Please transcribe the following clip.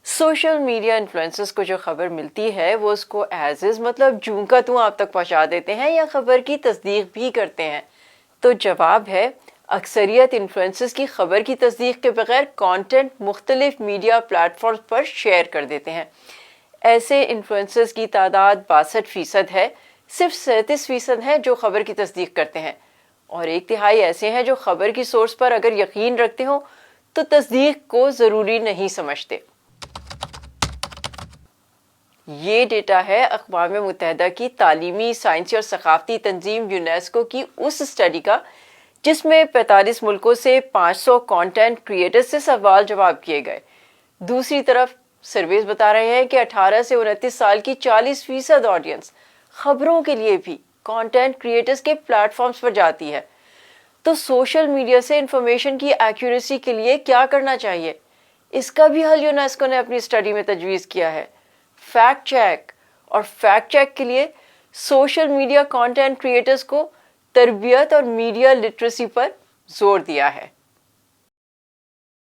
Social media influencers کو جو خبر ملتی ہے وہ اس کو ایز از مطلب جوں کا توں آپ تک پہنچا دیتے ہیں یا خبر کی تصدیق بھی کرتے ہیں. تو جواب ہے اکثریت انفلوئنسرز کی خبر کی تصدیق کے بغیر کانٹینٹ مختلف میڈیا پلیٹ فارمز پر شیئر کر دیتے ہیں. ایسے انفلوئنسرز کی تعداد 62% ہے. صرف 37% ہیں جو خبر کی تصدیق کرتے ہیں اور 1/3 ایسے ہیں جو خبر کی سورس پر اگر یقین رکھتے ہوں تو تصدیق کو ضروری نہیں سمجھتے. یہ ڈیٹا ہے اقوام متحدہ کی تعلیمی، سائنسی اور ثقافتی تنظیم یونیسکو کی اس اسٹڈی کا جس میں 45 ملکوں سے 500 کانٹینٹ کریٹر سے سوال جواب کیے گئے. دوسری طرف سرویز بتا رہے ہیں کہ 18 سے 29 سال کی 40% آڈینس خبروں کے لیے بھی کانٹینٹ کریٹرز کے پلیٹ فارمز پر جاتی ہے. تو سوشل میڈیا سے انفارمیشن کی ایکوریسی کے لیے کیا کرنا چاہیے؟ اس کا بھی حل یونیسکو نے اپنی اسٹڈی میں تجویز کیا ہے. فیکٹ چیک اور فیکٹ چیک کے لیے سوشل میڈیا کانٹینٹ کریٹرز کو تربیت اور میڈیا لٹریسی پر زور دیا ہے.